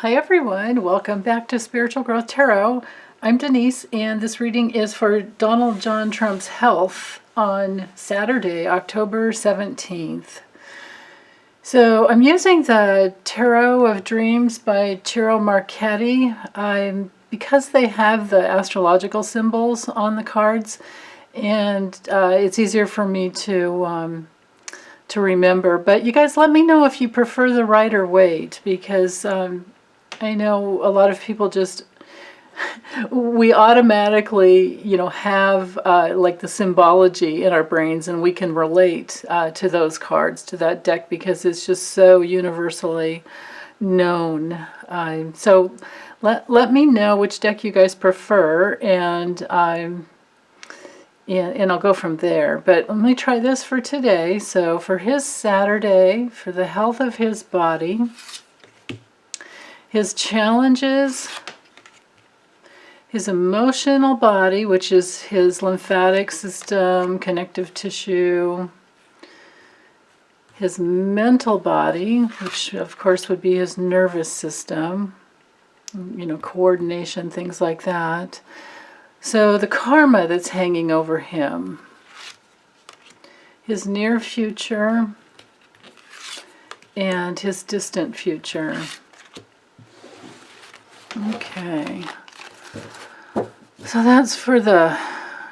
Hi everyone, welcome back to Spiritual Growth Tarot. I'm Denise and this reading is for Donald John Trump's health on Saturday, October 17th. So I'm using the Tarot of Dreams by Ciro Marchetti because they have the astrological symbols on the cards, and it's easier for me to remember. But you guys let me know if you prefer the Rider Waite, because I know a lot of people just, we automatically, have like the symbology in our brains, and we can relate to those cards, to that deck, because it's just so universally known. So let me know which deck you guys prefer, and I'll go from there. But let me try this for today. So for his Saturday, for the health of his body, his challenges, his emotional body, which is his lymphatic system, connective tissue, his mental body, which of course would be his nervous system, coordination, things like that. So the karma that's hanging over him, his near future, and his distant future. Okay, so that's for the,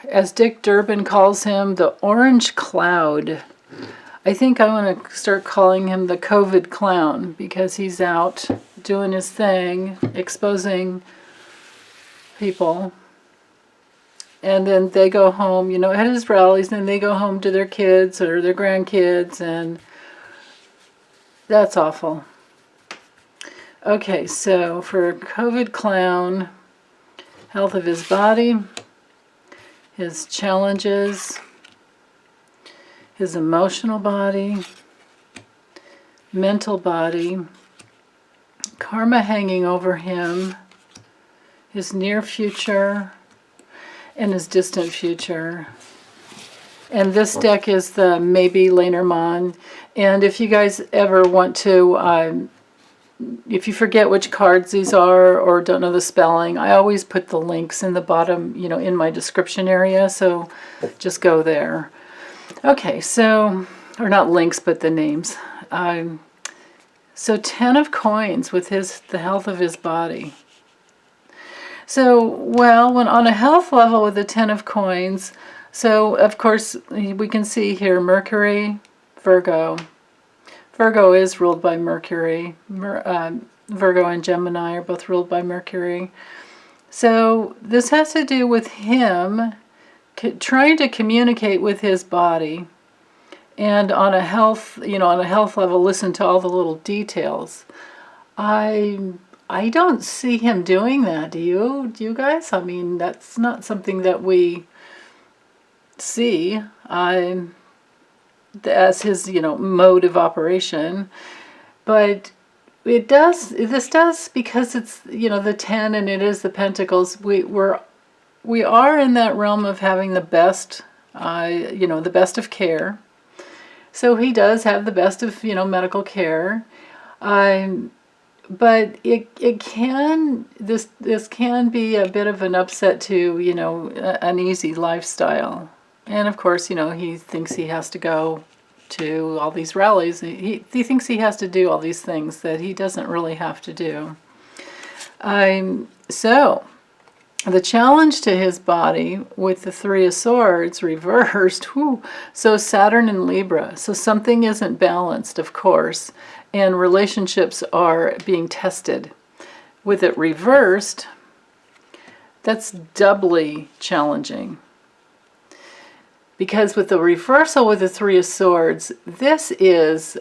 as Dick Durbin calls him, the orange cloud. I think I want to start calling him the COVID clown, because he's out doing his thing, exposing people. And then they go home, at his rallies, and they go home to their kids or their grandkids, and that's awful. Okay, so for COVID clown, health of his body, his challenges, his emotional body, mental body, karma hanging over him, his near future, and his distant future. And this deck is the Maybe Lenormand. And if you guys ever want to, if you forget which cards these are or don't know the spelling, I always put the links in the bottom, in my description area, so just go there. Okay, so, or not links, but the names. So 10 of coins with the health of his body. So, well, when on a health level with the 10 of coins, so of course we can see here Mercury, Virgo. Virgo is ruled by Mercury. Virgo and Gemini are both ruled by Mercury. So this has to do with him trying to communicate with his body, and on a health, on a health level, listen to all the little details. I don't see him doing that. Do you? Do you guys? I mean, that's not something that we see as his, mode of operation. But it does, this does, because it's, the 10 and it is the Pentacles, we are in that realm of having the best, the best of care. So he does have the best of, medical care. But it can, this can be a bit of an upset to, an easy lifestyle. And of course, he thinks he has to go to all these rallies. He thinks he has to do all these things that he doesn't really have to do. So, the challenge to his body with the 3 of Swords reversed, so Saturn and Libra. So something isn't balanced, of course, and relationships are being tested. With it reversed, that's doubly challenging. Because with the reversal with the 3 of Swords, this is,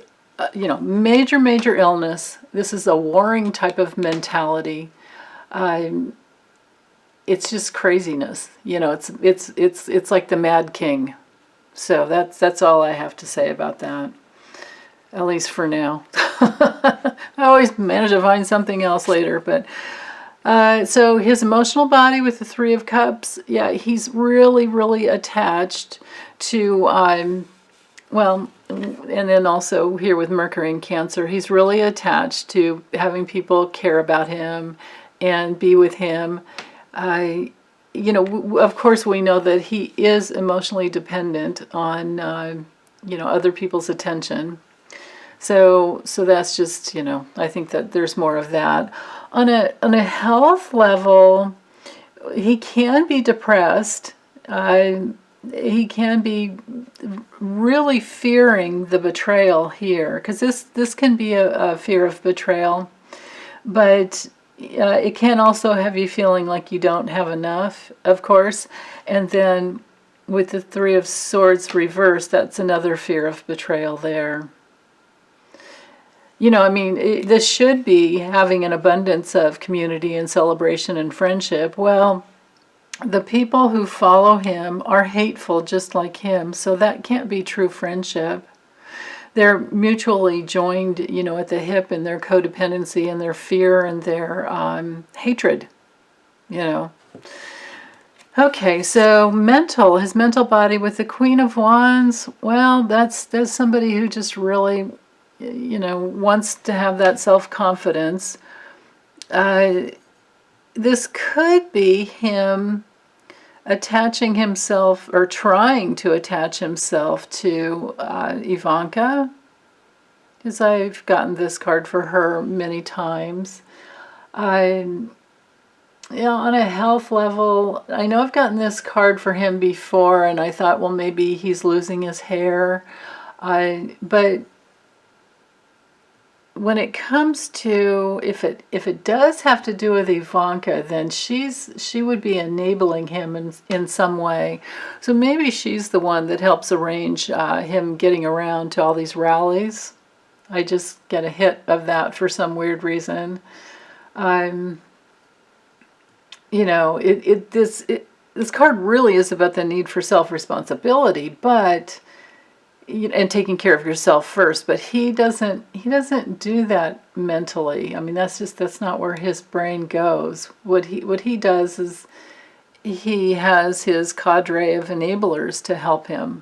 major, major illness. This is a warring type of mentality. It's just craziness. It's like the Mad King. So that's all I have to say about that. At least for now. I always manage to find something else later, but so his emotional body with the 3 of Cups, yeah, he's really, really attached to, well, and then also here with Mercury in Cancer, he's really attached to having people care about him and be with him. Of course we know that he is emotionally dependent on, other people's attention. So that's just, I think that there's more of that. On a health level, he can be depressed. He can be really fearing the betrayal here, because this can be a fear of betrayal, but it can also have you feeling like you don't have enough, of course. And then with the Three of Swords reversed, that's another fear of betrayal there. This should be having an abundance of community and celebration and friendship. Well, the people who follow him are hateful just like him, so that can't be true friendship. They're mutually joined, at the hip in their codependency and their fear and their hatred, Okay, so his mental body with the Queen of Wands, well, that's somebody who just really, wants to have that self-confidence. This could be him attaching himself, or trying to attach himself to Ivanka, because I've gotten this card for her many times. On a health level, I know I've gotten this card for him before, and I thought, well, maybe he's losing his hair. But when it comes to, if it does have to do with Ivanka, then she would be enabling him in some way. So maybe she's the one that helps arrange him getting around to all these rallies. I just get a hit of that for some weird reason. This card really is about the need for self-responsibility, but and taking care of yourself first, but he doesn't do that mentally. That's not where his brain goes. What he does is he has his cadre of enablers to help him,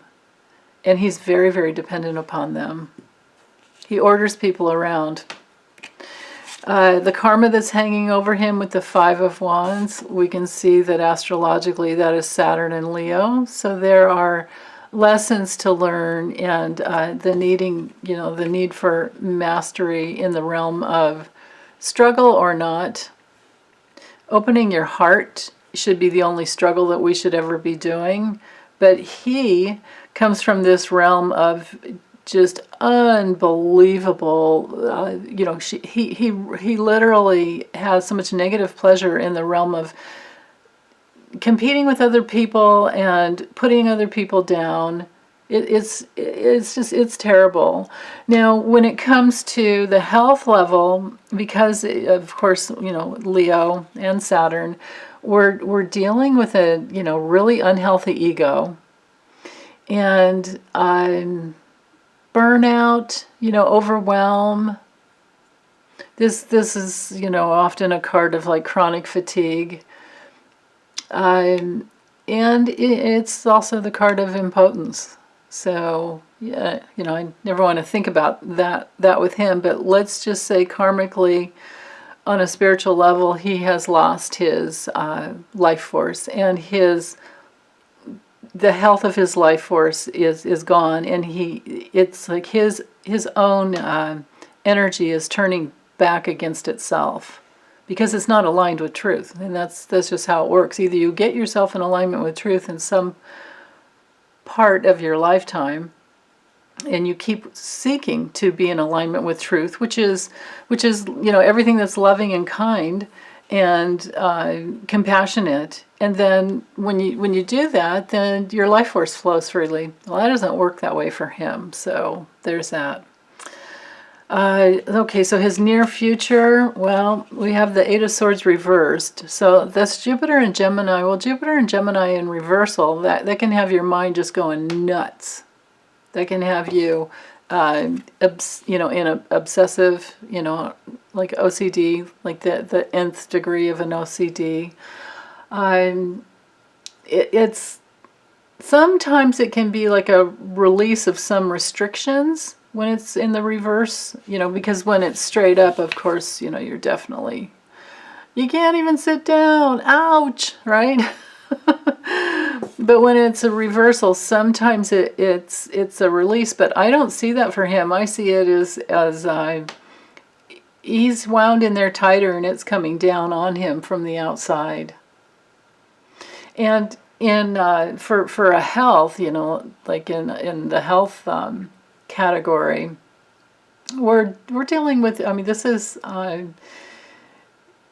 and he's very, very dependent upon them. He orders people around. The karma that's hanging over him with the Five of Wands, we can see that astrologically that is Saturn and Leo. So there are lessons to learn, and the need for mastery in the realm of struggle or not. Opening your heart should be the only struggle that we should ever be doing, but he comes from this realm of just unbelievable, he literally has so much negative pleasure in the realm of competing with other people and putting other people down. It's terrible. Now, when it comes to the health level, because of course, Leo and Saturn, we're dealing with a really unhealthy ego, and burnout, overwhelm. This is often a card of like chronic fatigue. And it's also the card of impotence. So, yeah, I never want to think about that with him, but let's just say karmically, on a spiritual level, he has lost his life force, and the health of his life force is gone, and it's like his own energy is turning back against itself, because it's not aligned with truth. And that's just how it works. Either you get yourself in alignment with truth in some part of your lifetime, and you keep seeking to be in alignment with truth, which is everything that's loving and kind and compassionate. And then when you do that, then your life force flows freely. Well, that doesn't work that way for him. So there's that. Okay, so his near future, well, we have the Eight of Swords reversed. So that's Jupiter and Gemini. Well, Jupiter and Gemini in reversal, that can have your mind just going nuts. That can have you, in a obsessive, like OCD, like the nth degree of an OCD. It's sometimes it can be like a release of some restrictions when it's in the reverse, because when it's straight up, of course, you're definitely, you can't even sit down, ouch, right? But when it's a reversal, sometimes it's a release, but I don't see that for him. I see it as he's wound in there tighter and it's coming down on him from the outside. And for a health, like in the health category, we're dealing with, this is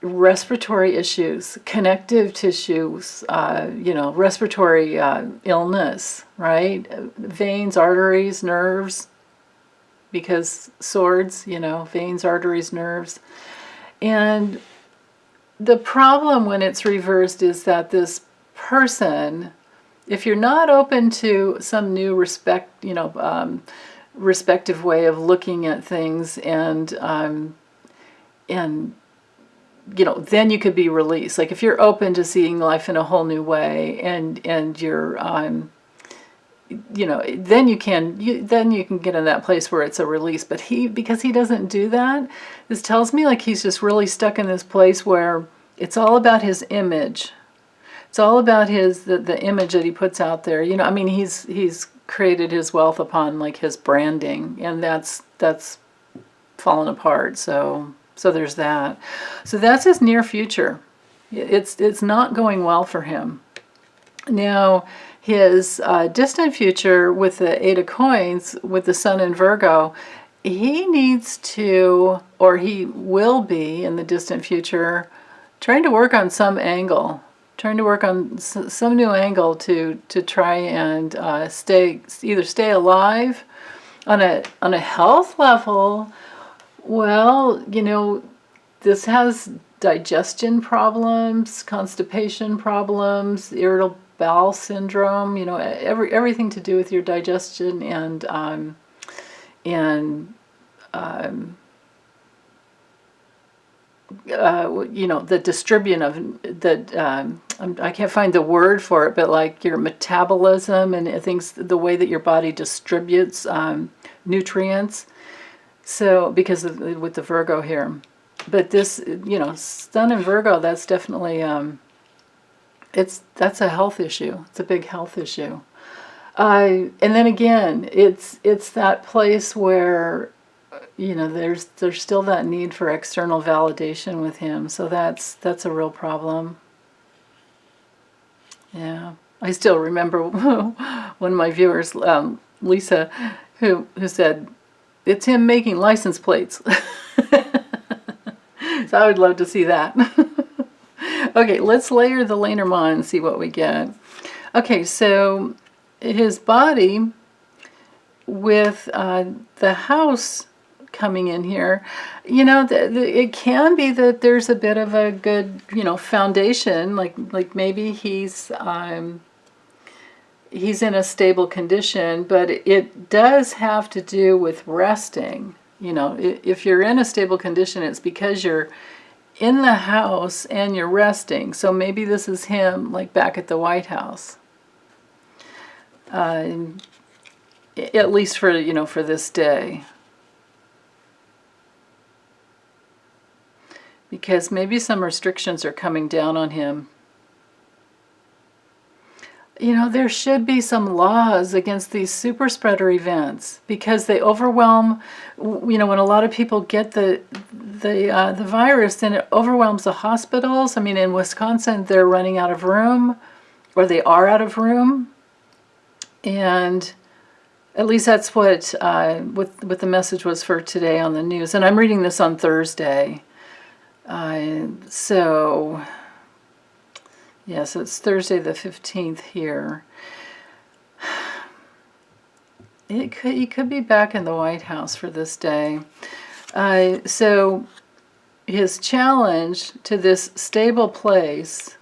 respiratory issues, connective tissues, respiratory illness, right? Veins, arteries, nerves, because swords, veins, arteries, nerves. And the problem when it's reversed is that this person, if you're not open to some new respective way of looking at things, and then you could be released. Like if you're open to seeing life in a whole new way, and you're then you can get in that place where it's a release. But because he doesn't do that, this tells me like he's just really stuck in this place where it's all about his image. It's all about the image that he puts out there. He's created his wealth upon like his branding, and that's fallen apart. So there's that. So that's his near future. It's not going well for him. Now, his distant future with the Eight of Coins, with the Sun in Virgo, he needs to, or he will be in the distant future, trying to work on some angle. Trying to work on some new angle to try and either stay alive on a health level. Well, this has digestion problems, constipation problems, irritable bowel syndrome, everything to do with your digestion and the distribution of the, I can't find the word for it, but like your metabolism and things, the way that your body distributes nutrients. So, with the Virgo here. But this, Sun in Virgo, that's definitely, that's a health issue. It's a big health issue. And then again, it's that place where, there's still that need for external validation with him. So that's a real problem. Yeah. I still remember one of my viewers, Lisa, who said, it's him making license plates. So I would love to see that. Okay, let's layer the Lenormand and see what we get. Okay, so his body with the house coming in here, it can be that there's a bit of a good, foundation, like maybe he's in a stable condition, but it does have to do with resting. If you're in a stable condition, it's because you're in the house and you're resting. So maybe this is him like back at the White House. At least for, for this day. Because maybe some restrictions are coming down on him. There should be some laws against these super spreader events because they overwhelm, when a lot of people get the virus, then it overwhelms the hospitals. In Wisconsin, they're running out of room, or they are out of room. And at least that's what the message was for today on the news. And I'm reading this on Thursday. So it's Thursday the 15th here. He could be back in the White House for this day. So his challenge to this stable place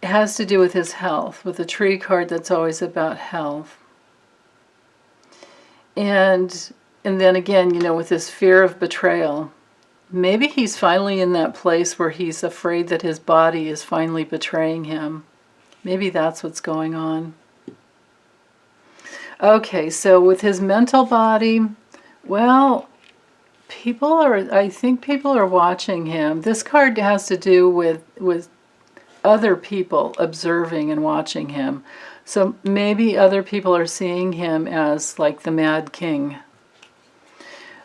has to do with his health, with the tree card that's always about health. And then again, with this fear of betrayal. Maybe he's finally in that place where he's afraid that his body is finally betraying him. Maybe that's what's going on. Okay, so with his mental body, well, I think people are watching him. This card has to do with other people observing and watching him. So maybe other people are seeing him as like the Mad King.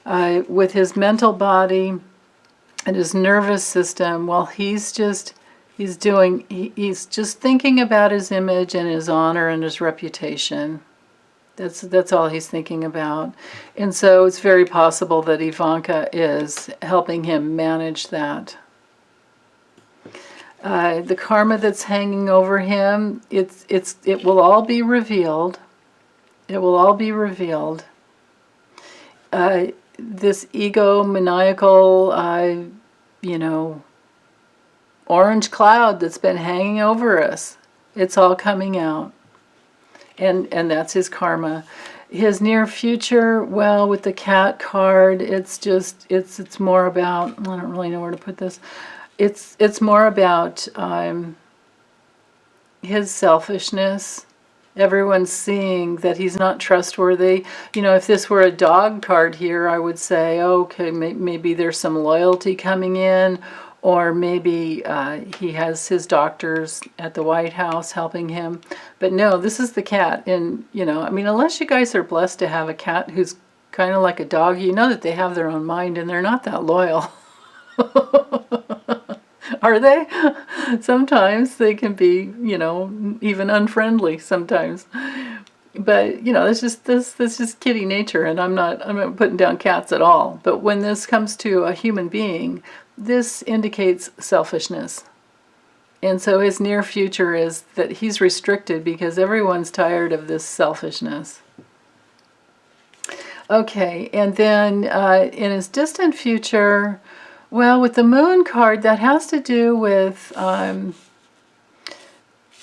With his mental body and his nervous system, well, he's just thinking about his image and his honor and his reputation. That's all he's thinking about. And so it's very possible that Ivanka is helping him manage that. The karma that's hanging over him, it will all be revealed. It will all be revealed. This egomaniacal, orange cloud that's been hanging over us, it's all coming out. And that's his karma. His near future, well, with the cat card, it's more about, I don't really know where to put this. It's more about his selfishness. Everyone's seeing that he's not trustworthy. If this were a dog card here, I would say, okay, maybe there's some loyalty coming in, or maybe he has his doctors at the White House helping him. But no, this is the cat. And, unless you guys are blessed to have a cat who's kind of like a dog, you know that they have their own mind and they're not that loyal. Are they? Sometimes they can be, even unfriendly sometimes. But, it's just this just kitty nature, and I'm not putting down cats at all. But when this comes to a human being, this indicates selfishness. And so his near future is that he's restricted because everyone's tired of this selfishness. Okay, and then in his distant future, well, with the moon card, that has to do with,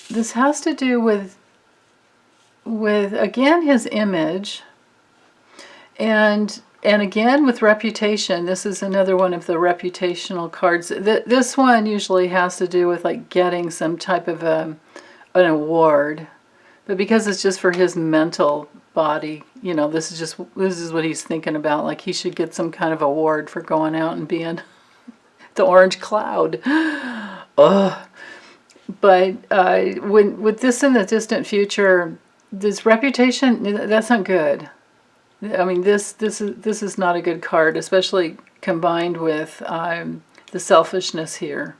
this has to do with again, his image, and again with reputation. This is another one of the reputational cards. This one usually has to do with like getting some type of an award, but because it's just for his mental body, this is what he's thinking about. Like he should get some kind of award for going out and being the orange cloud. Ugh. But with this in the distant future, this reputation, that's not good. I mean, this is not a good card, especially combined with the selfishness here.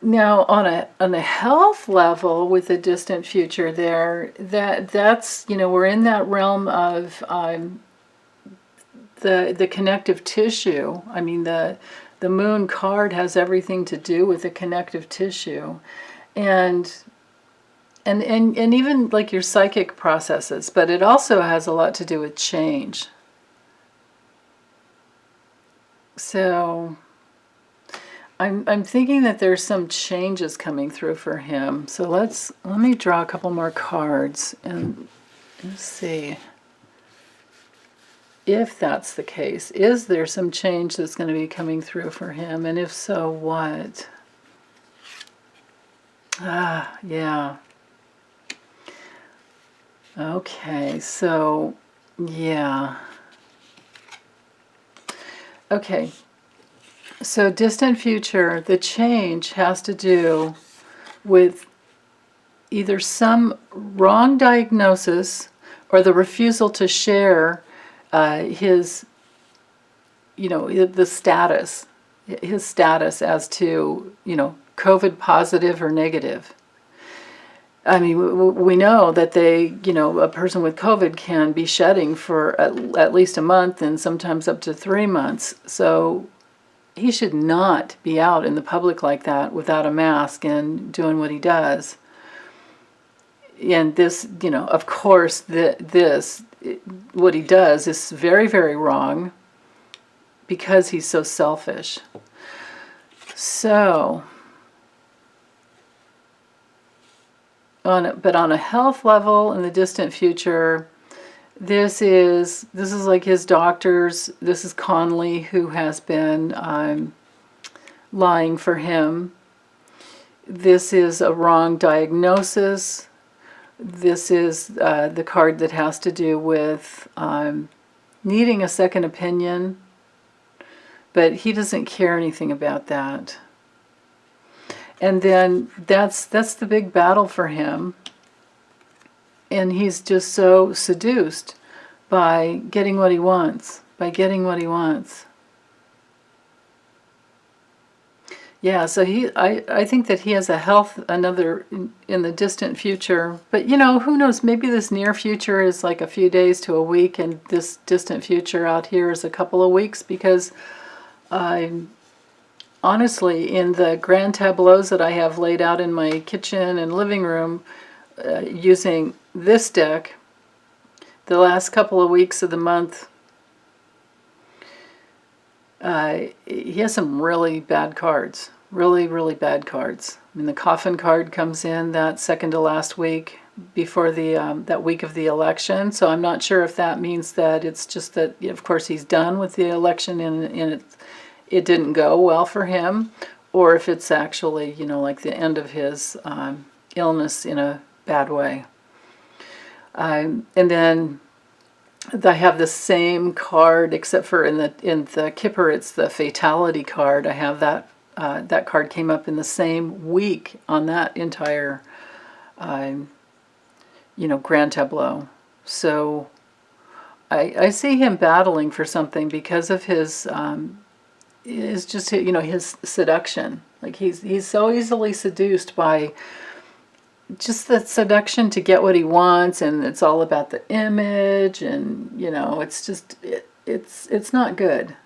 Now, on a health level, with the distant future, that's we're in that realm of the connective tissue. I mean, the moon card has everything to do with the connective tissue, and even like your psychic processes, but it also has a lot to do with change. So I'm thinking that there's some changes coming through for him. So let me draw a couple more cards and let's see if that's the case. Is there some change that's going to be coming through for him? And if so, what? Yeah. Okay, so, yeah. Okay, so distant future, the change has to do with either some wrong diagnosis or the refusal to share his status as to, COVID positive or negative. I mean, we know that a person with COVID can be shedding for at least a month and sometimes up to 3 months. So he should not be out in the public like that without a mask and doing what he does. And this, of course, what he does is very, very wrong because he's so selfish. So, but on a health level in the distant future, this is like his doctors. This is Conley, who has been lying for him. This is a wrong diagnosis. This is the card that has to do with needing a second opinion, but he doesn't care anything about that. And then that's the big battle for him. And he's just so seduced by getting what he wants, Yeah, so I think that he has a health, another in the distant future. But, you know, who knows? Maybe this near future is like a few days to a week, and this distant future out here is a couple of weeks, because honestly, in the grand tableaus that I have laid out in my kitchen and living room, using this deck, the last couple of weeks of the month, he has some really bad cards. Really, really bad cards. I mean, the coffin card comes in that second to last week before the that week of the election. So I'm not sure if that means that it's just that, of course, he's done with the election and it didn't go well for him, or if it's actually, you know, like the end of his illness in a bad way. And then I have the same card, except for in the Kipper, it's the Fatality card. I have that that card came up in the same week on that entire, you know, grand tableau. So I see him battling for something because of his just, you know, his seduction. Like he's so easily seduced by just the seduction to get what he wants, and it's all about the image, and, you know, it's just it's not good.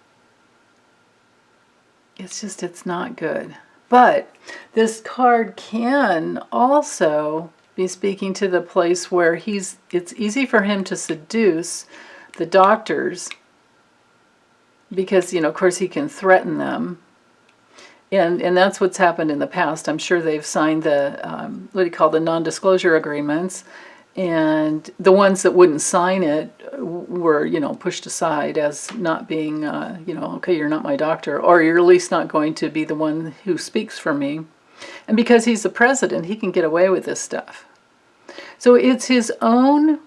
It's not good. But this card can also be speaking to the place where it's easy for him to seduce the doctors, because, you know, of course, he can threaten them. And that's what's happened in the past. I'm sure they've signed the, what do you call, the non-disclosure agreements, and the ones that wouldn't sign it were, you know, pushed aside as not being, you know, okay, you're not my doctor, or you're at least not going to be the one who speaks for me. And because he's the president, he can get away with this stuff. So it's his own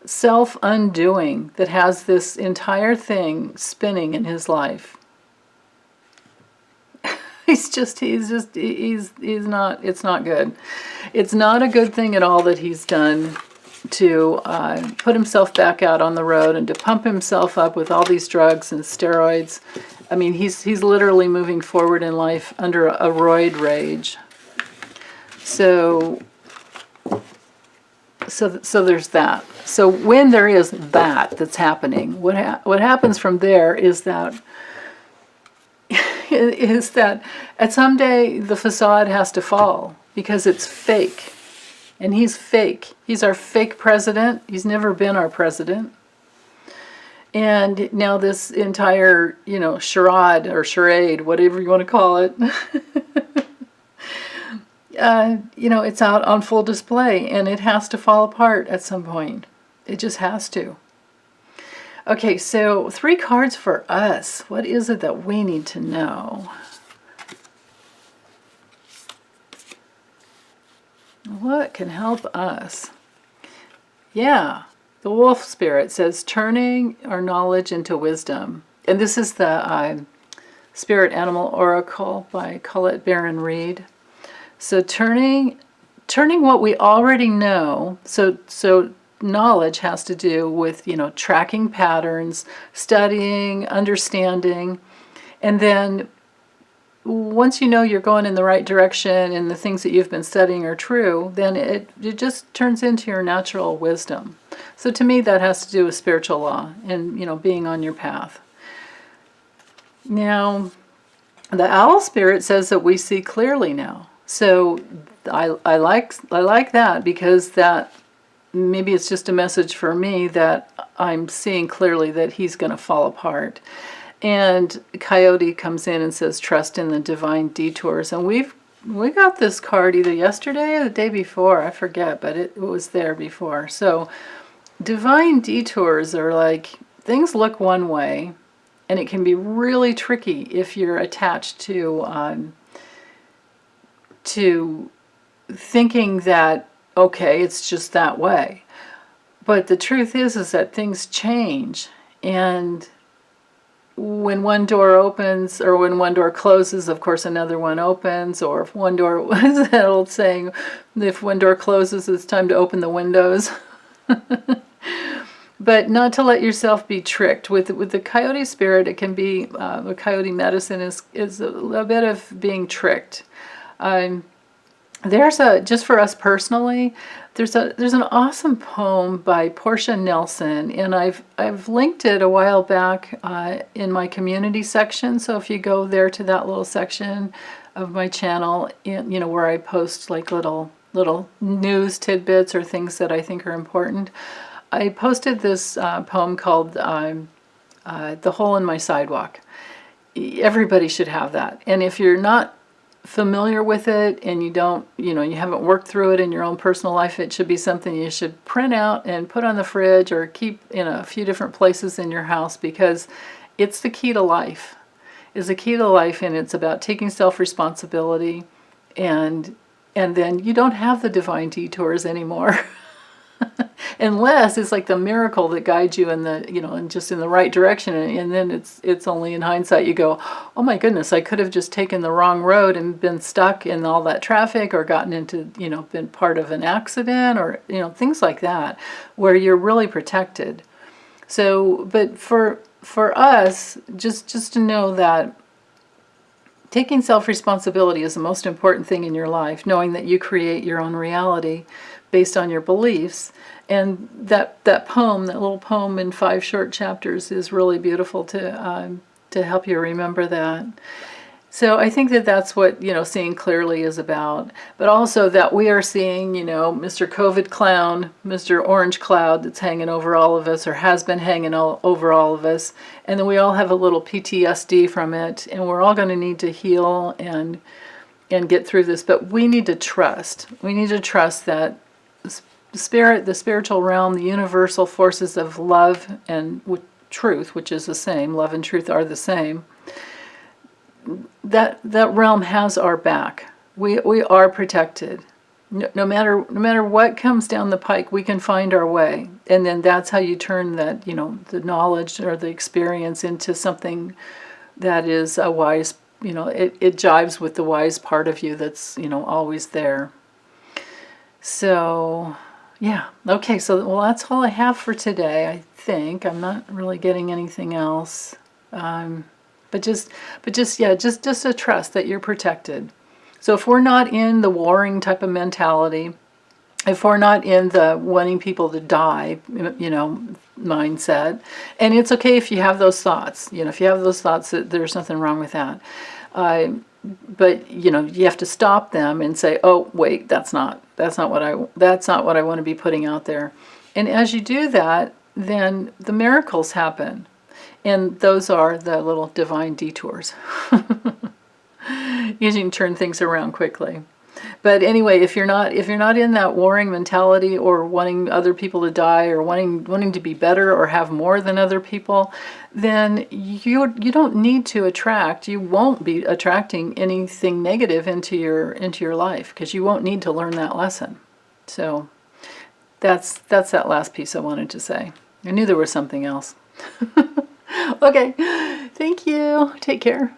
self-undoing that has this entire thing spinning in his life. It's not good. It's not a good thing at all that he's done to put himself back out on the road and to pump himself up with all these drugs and steroids. I mean, he's literally moving forward in life under a roid rage. So there's that. So when there is that's happening, what happens from there is that at some day the facade has to fall, because it's fake. And he's fake. He's our fake president. He's never been our president. And now this entire, you know, charade or charade, whatever you want to call it, you know, it's out on full display, and it has to fall apart at some point. It just has to. Okay, so 3 cards for us. What is it that we need to know? What can help us? Yeah, the wolf spirit says, turning our knowledge into wisdom. And this is the Spirit Animal Oracle by Colette Baron-Reid. So turning what we already know, so knowledge has to do with, you know, tracking patterns, studying, understanding, and then once you know you're going in the right direction and the things that you've been studying are true, then it just turns into your natural wisdom. So to me, that has to do with spiritual law and, you know, being on your path. Now, the owl spirit says that we see clearly now. So I like that, because that maybe it's just a message for me that I'm seeing clearly that he's going to fall apart. And Coyote comes in and says, trust in the divine detours. And we got this card either yesterday or the day before, I forget, but it was there before. So divine detours are like, things look one way, and it can be really tricky if you're attached to to thinking that, okay, it's just that way. But the truth is that things change, and when one door opens, or when one door closes, of course another one opens, or if one door, what is that old saying, if one door closes, it's time to open the windows. But not to let yourself be tricked. With the coyote spirit, it can be, the coyote medicine is a bit of being tricked. There's just for us personally, there's an awesome poem by Portia Nelson, and I've linked it a while back in my community section. So if you go there to that little section of my channel, where I post like little news tidbits or things that I think are important, I posted this poem called "The Hole in My Sidewalk." Everybody should have that, and if you're not familiar with it and you don't, you haven't worked through it in your own personal life, it should be something you should print out and put on the fridge or keep in a few different places in your house, because it's the key to life. It's the key to life, and it's about taking self-responsibility, and then you don't have the divine detours anymore. Unless it's like the miracle that guides you in the, and just in the right direction, and then it's only in hindsight you go, oh my goodness, I could have just taken the wrong road and been stuck in all that traffic, or gotten into, been part of an accident, or things like that, where you're really protected. So, but for us, just to know that taking self-responsibility is the most important thing in your life, knowing that you create your own reality based on your beliefs. And that poem, that little poem in 5 short chapters, is really beautiful to help you remember that. So I think that that's what, seeing clearly is about. But also that we are seeing, Mr. COVID clown, Mr. Orange cloud that's hanging over all of us, or has been hanging over all of us. And then we all have a little PTSD from it. And we're all going to need to heal and get through this. But we need to trust. We need to trust that Spirit, the spiritual realm, the universal forces of love and truth, which is the same, love and truth are the same, that realm has our back. We are protected. No matter what comes down the pike, we can find our way. And then that's how you turn that, the knowledge or the experience into something that is a wise, it jives with the wise part of you that's, always there. So, yeah. Okay, so, well, that's all I have for today, I think. I'm not really getting anything else. But just a trust that you're protected. So if we're not in the warring type of mentality, if we're not in the wanting people to die, mindset, and it's okay if you have those thoughts. If you have those thoughts, there's nothing wrong with that. But you have to stop them and say, oh wait, that's not what I want to be putting out there. And as you do that, then the miracles happen, and those are the little divine detours. You can turn things around quickly. But anyway, if you're not in that warring mentality, or wanting other people to die, or wanting to be better or have more than other people, then you don't need to attract. You won't be attracting anything negative into your life, because you won't need to learn that lesson. So that's that last piece I wanted to say. I knew there was something else. Okay, thank you. Take care.